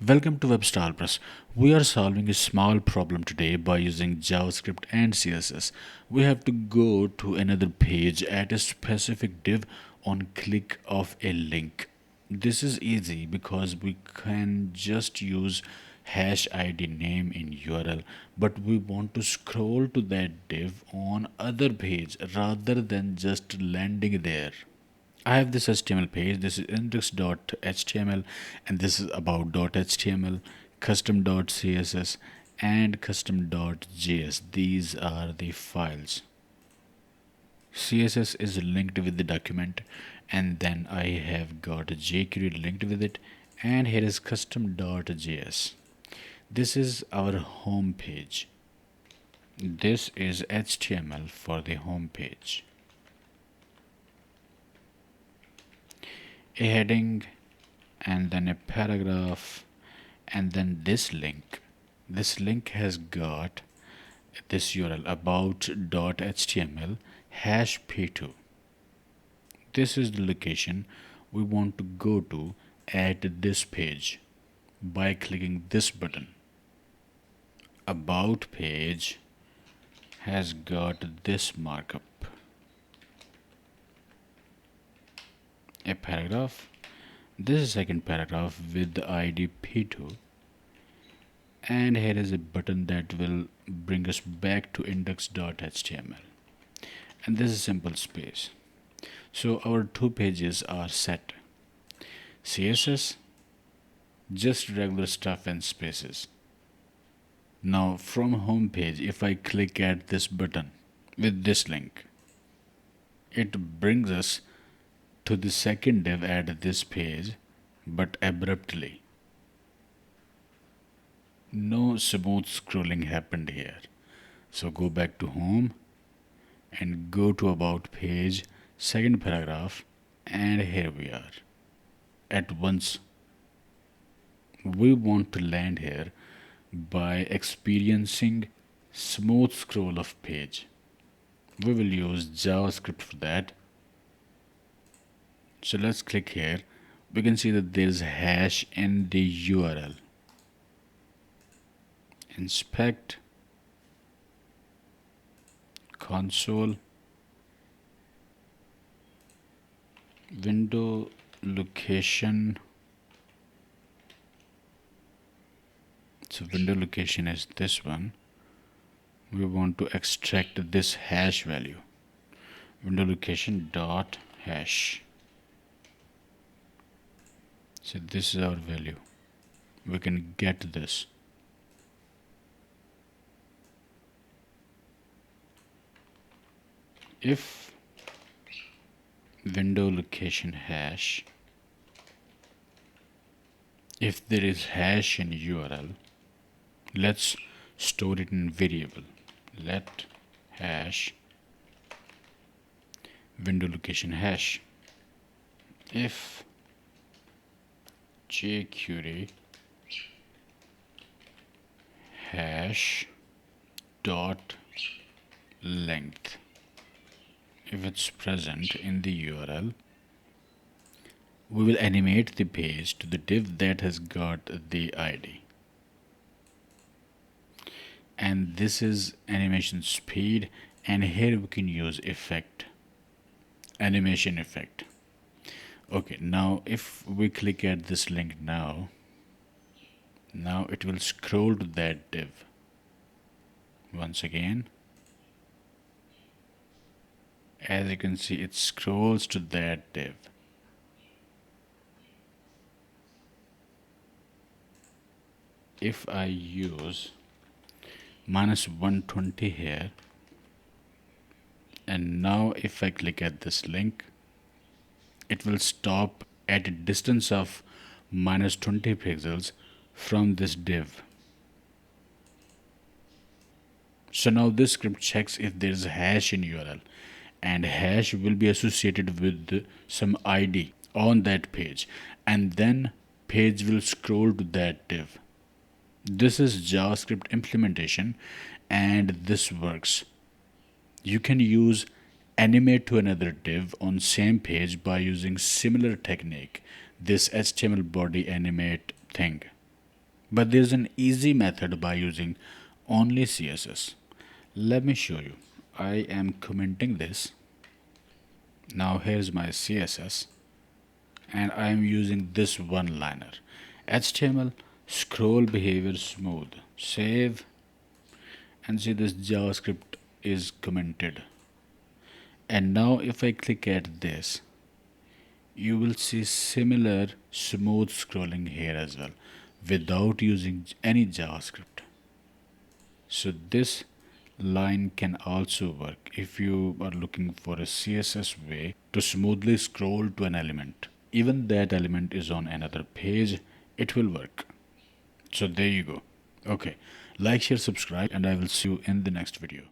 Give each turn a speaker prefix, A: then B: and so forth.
A: Welcome to WebStylePress. We are solving a small problem today by using JavaScript and CSS. We have to go to another page at a specific div on click of a link. This is easy because we can just use hash id name in URL, but we want to scroll to that div on other page rather than just landing there. I have this HTML page. This is index.html and this is about.html, custom.css, and custom.js. These are the files. CSS is linked with the document, and then I have got jQuery linked with it, and here is custom.js. This is our home page. This is HTML for the home page. A heading, and then a paragraph, and then this link. This link has got this URL about.html hash p2. This is the location we want to go to at this page by clicking this button. About page has got this markup. A paragraph. This is second paragraph with the ID p2, and here is a button that will bring us back to index.html, and this is simple space. So our two pages are set. CSS, just regular stuff and spaces. Now from home page, if I click at this button with this link, it brings us to the second div at this page, but abruptly. No smooth scrolling happened here. So go back to home and go to about page, second paragraph, and here we are. At once, we want to land here by experiencing smooth scroll of page. We will use JavaScript for that. So let's click here. We can see that there is hash in the URL. Inspect, console, window location. So window location is this one. We want to extract this hash value. Window location dot hash. So this is our value. We can get this. If window location hash, if there is hash in URL, let's store it in variable. Let hash window location hash. If jQuery hash dot length, if it's present in the URL, we will animate the page to the div that has got the ID. And this is animation speed, and here we can use effect, animation effect. Okay, now if we click at this link now it will scroll to that div. Once again, as you can see, it scrolls to that div. If I use -120 here, and now if I click at this link, it will stop at a distance of -20 pixels from this div. So now this script checks if there is a hash in URL, and hash will be associated with some ID on that page, and then page will scroll to that div. This is JavaScript implementation, and this works. You can use animate to another div on same page by using similar technique, this HTML body animate thing. But there's an easy method by using only CSS. Let me show you. I am commenting this. Now here's my CSS and I am using this one liner. HTML scroll behavior smooth. Save and see this JavaScript is commented. And now if I click at this, you will see similar smooth scrolling here as well without using any JavaScript. So this line can also work if you are looking for a CSS way to smoothly scroll to an element. Even that element is on another page, it will work. So there you go. Okay, like, share, subscribe, and I will see you in the next video.